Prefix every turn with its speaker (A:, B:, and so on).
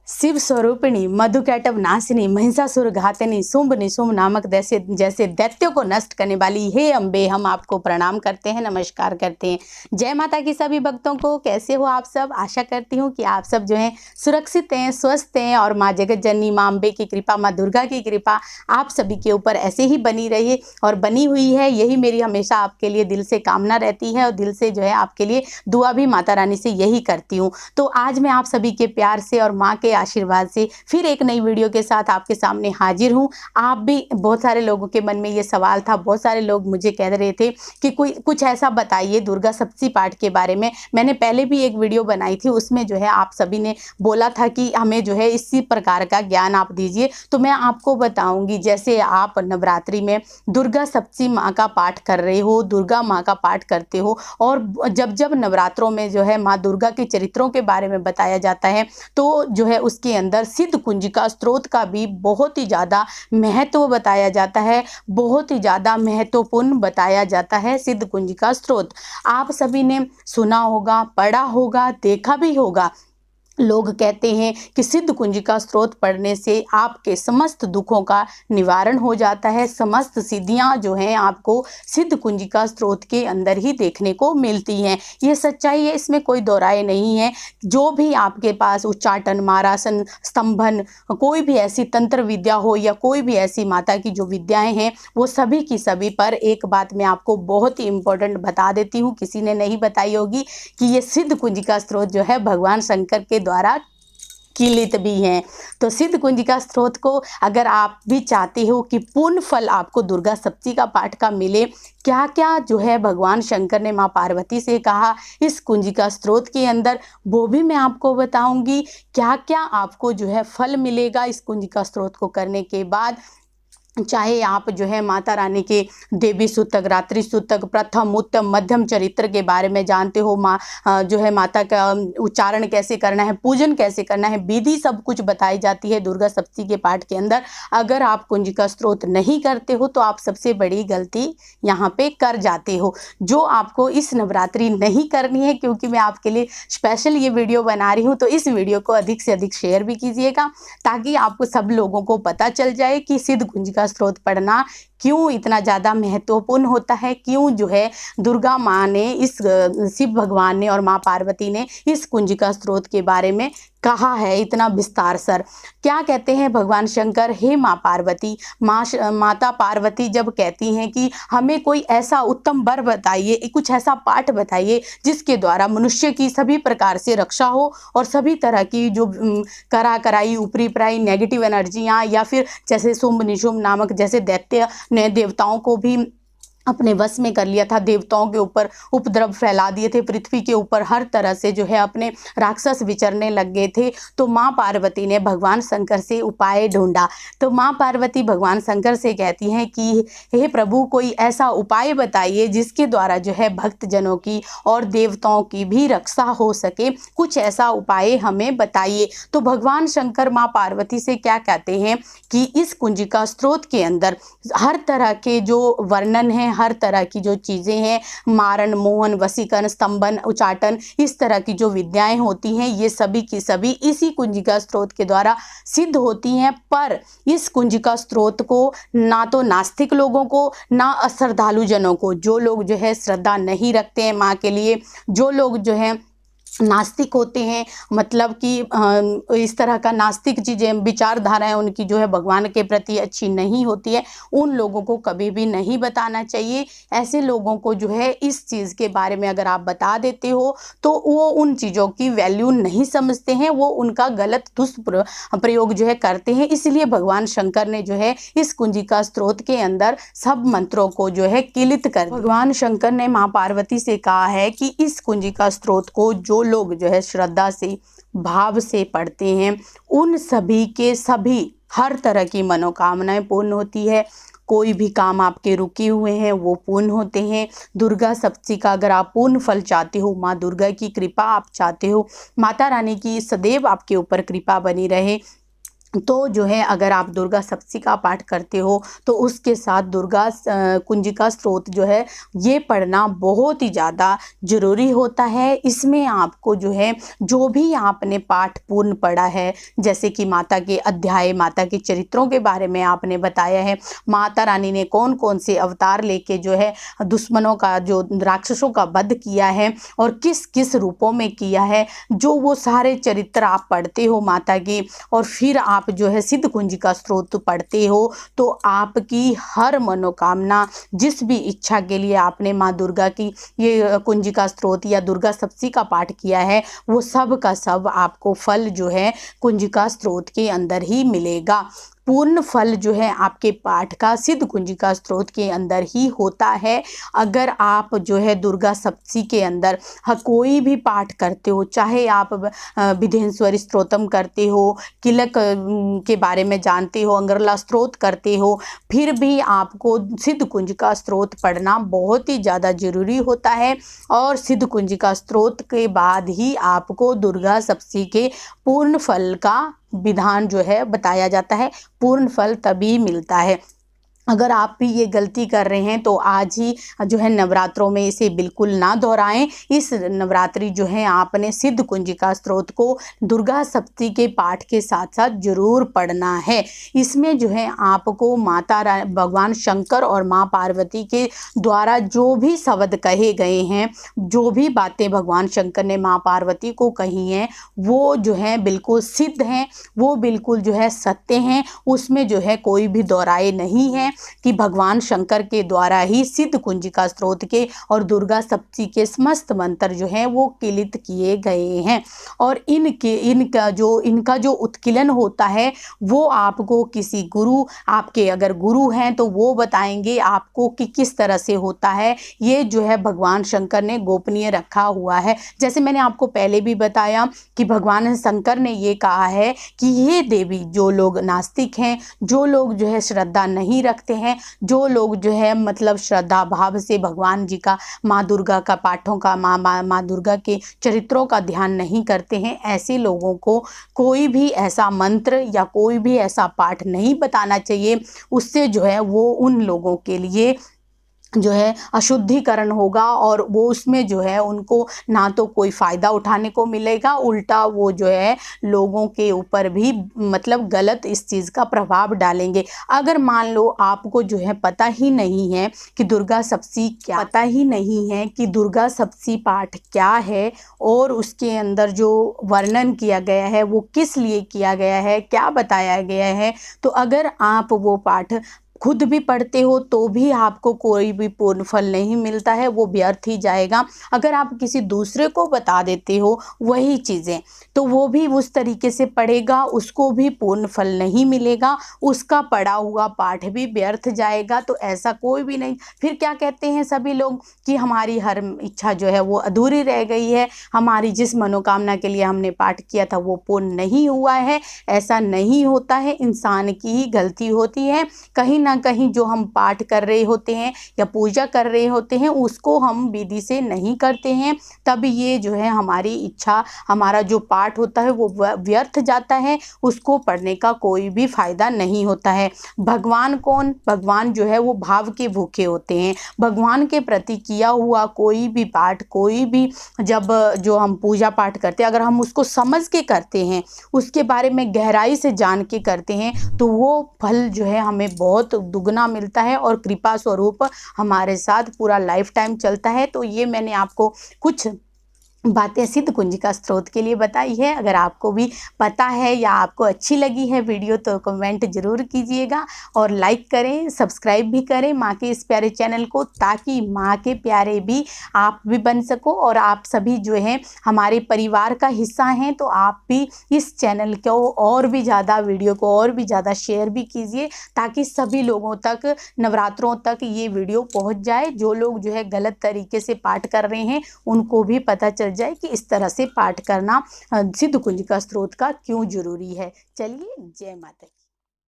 A: शिव स्वरूपिणी मधुकैटभ नाशिनी महिषासुर घातिनी शुंभ निशुंभ नामक जैसे दैत्यों को नष्ट करने वाली हे अम्बे, हम आपको प्रणाम करते हैं, नमस्कार करते हैं। जय माता की सभी भक्तों को। कैसे हो आप सब? आशा करती हूँ कि आप सब जो हैं सुरक्षित हैं, स्वस्थ हैं और माँ जगत जननी माँ अम्बे की कृपा, माँ दुर्गा की कृपा आप सभी के ऊपर ऐसे ही बनी रही और बनी हुई है। यही मेरी हमेशा आपके लिए दिल से कामना रहती है और दिल से जो है आपके लिए दुआ भी माता रानी से यही करती हूँ। तो आज मैं आप सभी के प्यार से और माँ के आशीर्वाद से फिर एक नई वीडियो के साथ आपके सामने हाजिर हूँ। आप भी, बहुत सारे लोगों के मन में ये सवाल था, बहुत सारे लोग मुझे कह रहे थे कि कुछ ऐसा बताइए दुर्गा सप्तशी पाठ के बारे में। मैंने पहले भी एक वीडियो बनाई थी, उसमें जो है आप सभी ने बोला था कि हमें जो है इसी प्रकार का ज्ञान आप दीजिए। तो मैं आपको बताऊंगी, जैसे आप नवरात्रि में दुर्गा सप्तशी माँ का पाठ कर रहे हो, दुर्गा माँ का पाठ करते हो और जब जब नवरात्रों में जो है माँ दुर्गा के चरित्रों के बारे में बताया जाता है तो जो है उसके अंदर सिद्ध कुंजिका स्त्रोत का भी बहुत ही ज़्यादा महत्व बताया जाता है, बहुत ही ज़्यादा महत्वपूर्ण बताया जाता है सिद्ध कुंजिका स्त्रोत। आप सभी ने सुना होगा, पढ़ा होगा, देखा भी होगा। लोग कहते हैं कि सिद्ध कुंजिका स्त्रोत पढ़ने से आपके समस्त दुखों का निवारण हो जाता है, समस्त सिद्धियां जो हैं आपको सिद्ध कुंजिका स्त्रोत के अंदर ही देखने को मिलती हैं। ये सच्चाई है, इसमें कोई दो राय नहीं है। जो भी आपके पास उच्चाटन, मारासन, स्तंभन, कोई भी ऐसी तंत्र विद्या हो या कोई भी ऐसी माता की जो विद्याएं हैं, वो सभी की सभी पर एक बात मैं आपको बहुत ही इंपॉर्टेंट बता देती हूँ, किसी ने नहीं बताई होगी, कि ये सिद्ध कुंजिका स्त्रोत जो है भगवान शंकर के द्वारा किलित भी हैं। तो सिद्ध कुंजिका स्त्रोत को अगर आप भी चाहते हो कि पूर्ण फल आपको दुर्गा सप्तशी का पाठ का मिले, क्या क्या जो है भगवान शंकर ने माँ पार्वती से कहा इस कुंजिका स्त्रोत के अंदर, वो भी मैं आपको बताऊंगी। क्या क्या आपको जो है फल मिलेगा इस कुंजिका स्त्रोत को करने के बाद। चाहे आप जो है माता रानी के देवी सूतक, रात्रि सूतक, प्रथम, उत्तम, मध्यम चरित्र के बारे में जानते हो, माँ जो है माता का उच्चारण कैसे करना है, पूजन कैसे करना है, विधि सब कुछ बताई जाती है दुर्गा सप्तशी के पाठ के अंदर। अगर आप कुंजिका स्त्रोत नहीं करते हो तो आप सबसे बड़ी गलती यहाँ पे कर जाते हो, जो आपको इस नवरात्रि नहीं करनी है। क्योंकि मैं आपके लिए स्पेशल ये वीडियो बना रही हूँ, तो इस वीडियो को अधिक से अधिक शेयर भी कीजिएगा ताकि आपको सब लोगों को पता चल जाए कि सिद्ध कुंजिका स्त्रोत पढ़ना क्यों इतना ज़्यादा महत्वपूर्ण होता है, क्यों जो है दुर्गा माँ ने इस शिव भगवान ने और माँ पार्वती ने इस कुंजिका स्त्रोत के बारे में कहा है इतना विस्तार सर। क्या कहते हैं भगवान शंकर, हे माँ पार्वती, माता पार्वती जब कहती हैं कि हमें कोई ऐसा उत्तम वर बताइए, कुछ ऐसा पाठ बताइए जिसके द्वारा मनुष्य की सभी प्रकार से रक्षा हो और सभी तरह की जो कराई ऊपरी पराई नेगेटिव एनर्जियाँ या फिर जैसे शुंभ निशुंभ नामक जैसे दैत्य ने देवताओं को भी अपने वश में कर लिया था, देवताओं के ऊपर उपद्रव फैला दिए थे, पृथ्वी के ऊपर हर तरह से जो है अपने राक्षस विचरने लग गए थे। तो माँ पार्वती ने भगवान शंकर से उपाय ढूंढा। तो माँ पार्वती भगवान शंकर से कहती हैं कि हे प्रभु, कोई ऐसा उपाय बताइए जिसके द्वारा जो है भक्त जनों की और देवताओं की भी रक्षा हो सके, कुछ ऐसा उपाय हमें बताइए। तो भगवान शंकर माँ पार्वती से क्या कहते हैं कि इस कुंजिका स्त्रोत के अंदर हर तरह के जो वर्णन है, हर तरह की जो चीज़ें हैं, मारण, मोहन, वशीकरण, स्तंभन, उच्चाटन, इस तरह की जो विद्याएं होती हैं, ये सभी की सभी इसी कुंजिका स्त्रोत के द्वारा सिद्ध होती हैं। पर इस कुंजिका स्त्रोत को ना तो नास्तिक लोगों को, ना अश्रद्धालु जनों को, जो लोग जो है श्रद्धा नहीं रखते हैं माँ के लिए, जो लोग जो है नास्तिक होते हैं, मतलब कि इस तरह का नास्तिक चीज़ें, विचारधाराएं उनकी जो है भगवान के प्रति अच्छी नहीं होती है, उन लोगों को कभी भी नहीं बताना चाहिए। ऐसे लोगों को जो है इस चीज़ के बारे में अगर आप बता देते हो तो वो उन चीज़ों की वैल्यू नहीं समझते हैं, वो उनका गलत दुष्प्रयोग जो है करते हैं। इसलिए भगवान शंकर ने जो है इस कुंजिका स्त्रोत के अंदर सब मंत्रों को जो है किलित कर दिया। भगवान शंकर ने माँ पार्वती से कहा है कि इस कुंजिका स्त्रोत को जो लोग जो है श्रद्धा से, भाव से पढ़ते हैं, उन सभी के सभी हर तरह की मनोकामनाएं पूर्ण होती है। कोई भी काम आपके रुके हुए हैं वो पूर्ण होते हैं। दुर्गा सप्तशी का अगर आप पूर्ण फल चाहते हो, माँ दुर्गा की कृपा आप चाहते हो, माता रानी की सदैव आपके ऊपर कृपा बनी रहे, तो जो है अगर आप दुर्गा सप्तशती का पाठ करते हो तो उसके साथ दुर्गा कुंजिका स्तोत्र जो है ये पढ़ना बहुत ही ज़्यादा ज़रूरी होता है। इसमें आपको जो है जो भी आपने पाठ पूर्ण पढ़ा है, जैसे कि माता के अध्याय, माता के चरित्रों के बारे में आपने बताया है, माता रानी ने कौन कौन से अवतार लेके जो है दुश्मनों का, जो राक्षसों का वध किया है और किस किस रूपों में किया है, जो वो सारे चरित्र आप पढ़ते हो माता के, और फिर आप जो है सिद्ध कुंजिका स्तोत्र पढ़ते हो तो आपकी हर मनोकामना, जिस भी इच्छा के लिए आपने माँ दुर्गा की ये कुंजिका स्तोत्र या दुर्गा सप्तशती का पाठ किया है, वो सब का सब आपको फल जो है कुंजिका स्तोत्र के अंदर ही मिलेगा। पूर्ण फल जो है आपके पाठ का सिद्ध कुंजिका स्तोत्र के अंदर ही होता है। अगर आप जो है दुर्गा सप्तशती के अंदर कोई भी पाठ करते हो, चाहे आप विधेश्वरी स्तोत्रम करते हो, किलक के बारे में जानते हो, अंगरला स्तोत्र करते हो, फिर भी आपको सिद्ध कुंजिका स्तोत्र पढ़ना बहुत ही ज़्यादा ज़रूरी होता है। और सिद्ध कुंजिका स्तोत्र के बाद ही आपको दुर्गा सप्तशती के पूर्ण फल का विधान जो है बताया जाता है। पूर्ण फल तभी मिलता है। अगर आप भी ये गलती कर रहे हैं तो आज ही जो है नवरात्रों में इसे बिल्कुल ना दोहराएं। इस नवरात्रि जो है आपने सिद्ध कुंजिका स्तोत्र को दुर्गा सप्तशती के पाठ के साथ साथ जरूर पढ़ना है। इसमें जो है आपको भगवान शंकर और माँ पार्वती के द्वारा जो भी शब्द कहे गए हैं, जो भी बातें भगवान शंकर ने माँ पार्वती को कही हैं, वो जो है बिल्कुल सिद्ध हैं, वो बिल्कुल जो है सत्य हैं। उसमें जो है कोई भी दोहराए नहीं है कि भगवान शंकर के द्वारा ही सिद्ध कुंजिका स्तोत्र के और दुर्गा सप्तशती के समस्त मंत्र जो हैं वो किलित किए गए हैं। और इनका जो उत्कीलन होता है वो आपको किसी गुरु, आपके अगर गुरु हैं तो वो बताएंगे आपको कि किस तरह से होता है। ये जो है भगवान शंकर ने गोपनीय रखा हुआ है। जैसे मैंने आपको पहले भी बताया कि भगवान शंकर ने ये कहा है कि ये देवी, जो लोग नास्तिक हैं, जो लोग जो है श्रद्धा नहीं रखते हैं, जो लोग जो है मतलब श्रद्धा भाव से भगवान जी का, माँ दुर्गा का पाठों का, माँ दुर्गा के चरित्रों का ध्यान नहीं करते हैं, ऐसे लोगों को कोई भी ऐसा मंत्र या कोई भी ऐसा पाठ नहीं बताना चाहिए। उससे जो है वो उन लोगों के लिए जो है अशुद्धिकरण होगा और वो उसमें जो है उनको ना तो कोई फ़ायदा उठाने को मिलेगा, उल्टा वो जो है लोगों के ऊपर भी मतलब गलत इस चीज़ का प्रभाव डालेंगे। अगर मान लो आपको जो है पता ही नहीं है कि दुर्गा सप्तशती क्या, पता ही नहीं है कि दुर्गा सप्तशती पाठ क्या है और उसके अंदर जो वर्णन किया गया है वो किस लिए किया गया है, क्या बताया गया है, तो अगर आप वो पाठ खुद भी पढ़ते हो तो भी आपको कोई भी पूर्ण फल नहीं मिलता है, वो व्यर्थ ही जाएगा। अगर आप किसी दूसरे को बता देते हो वही चीज़ें, तो वो भी उस तरीके से पढ़ेगा, उसको भी पूर्ण फल नहीं मिलेगा, उसका पढ़ा हुआ पाठ भी व्यर्थ जाएगा। तो ऐसा कोई भी नहीं। फिर क्या कहते हैं सभी लोग कि हमारी हर इच्छा जो है वो अधूरी रह गई है, हमारी जिस मनोकामना के लिए हमने पाठ किया था वो पूर्ण नहीं हुआ है। ऐसा नहीं होता है, इंसान की ही गलती होती है। कहीं ना कहीं जो हम पाठ कर रहे होते हैं या पूजा कर रहे होते हैं उसको हम विधि से नहीं करते हैं, तब ये जो है हमारी इच्छा, हमारा जो पाठ होता है वो व्यर्थ जाता है, उसको पढ़ने का कोई भी फायदा नहीं होता है। भगवान कौन? भगवान जो है वो भाव के भूखे होते हैं। भगवान के प्रति किया हुआ कोई भी पाठ, कोई भी जब जो हम पूजा पाठ करते हैं, अगर हम उसको समझ के करते हैं, उसके बारे में गहराई से जान के करते हैं, तो वो फल जो है हमें बहुत दुगना मिलता है और कृपा स्वरूप हमारे साथ पूरा लाइफ टाइम चलता है। तो ये मैंने आपको कुछ बातें सिद्ध कुंजिका स्तोत्र के लिए बताई है। अगर आपको भी पता है या आपको अच्छी लगी है वीडियो तो कमेंट ज़रूर कीजिएगा और लाइक करें, सब्सक्राइब भी करें माँ के इस प्यारे चैनल को, ताकि माँ के प्यारे भी आप भी बन सको और आप सभी जो हैं हमारे परिवार का हिस्सा हैं। तो आप भी इस चैनल को और भी ज़्यादा, वीडियो को और भी ज़्यादा शेयर भी कीजिए, ताकि सभी लोगों तक नवरात्रों तक ये वीडियो पहुँच जाए। जो लोग जो है गलत तरीके से पाठ कर रहे हैं उनको भी पता चल जाए कि इस तरह से पाठ करना सिद्ध कुंजिका स्तोत्र का क्यों जरूरी है। चलिए, जय माता की।